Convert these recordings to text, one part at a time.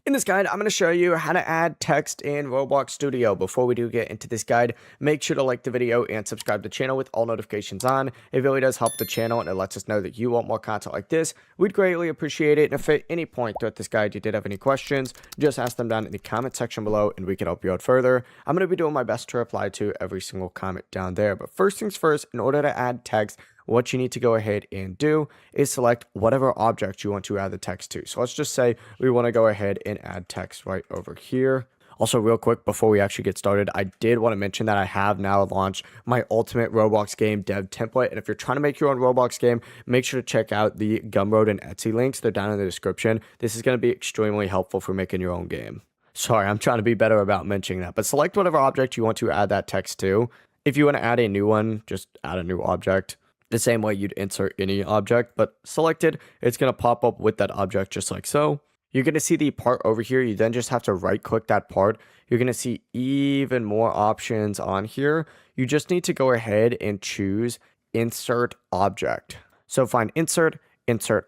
In this guide, I'm going to show you how to add text in Roblox Studio. Before we do get into this guide, make sure to like the video and subscribe to the channel with all notifications on. It really does help the channel and it lets us know that you want more content like this. We'd greatly appreciate it. And if at any point throughout this guide you did have any questions, just ask them down in the comment section below and we can help you out further. I'm going to be doing my best to reply to every single comment down there. But first things first, in order to add text, what you need to go ahead and do is select whatever object you want to add the text to. So let's just say we want to go ahead and add text right over here. Also, real quick, before we actually get started, I did want to mention that I have now launched my ultimate Roblox game dev template. And if you're trying to make your own Roblox game, make sure to check out the Gumroad and Etsy links. They're down in the description. This is going to be extremely helpful for making your own game. Sorry, I'm trying to be better about mentioning that. But select whatever object you want to add that text to. If you want to add a new one, just add a new object. The same way you'd insert any object, but selected, it's going to pop up with that object just like so. You're going to see the part over here. You then just have to right click that part. You're going to see even more options on here. You just need to go ahead and choose insert object. So find insert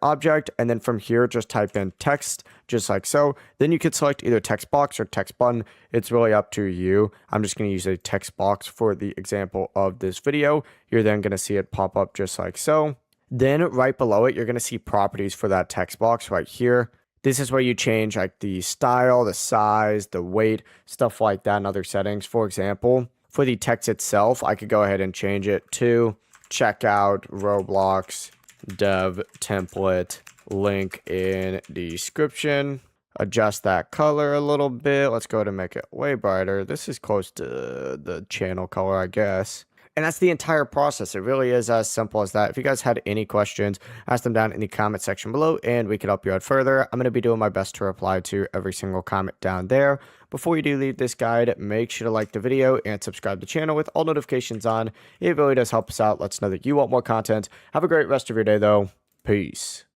object, and then from here just type in text just like so. Then you can select either text box or text button. It's really up to you. I'm just going to use a text box for the example of this video. You're then going to see it pop up just like so. Then right below it, you're going to see properties for that text box right here. This is where you change like the style, the size, the weight, stuff like that, and other settings. For example, for the text itself, I could go ahead and change it to checkout Roblox dev template, link in description. Adjust that color a little bit. Let's go ahead and make it way brighter. This is close to the channel color, I guess. And that's the entire process. It really is as simple as that. If you guys had any questions, ask them down in the comment section below and we can help you out further. I'm going to be doing my best to reply to every single comment down there. Before you do leave this guide, make sure to like the video and subscribe to the channel with all notifications on. It really does help us out. Let's know that you want more content. Have a great rest of your day though. Peace.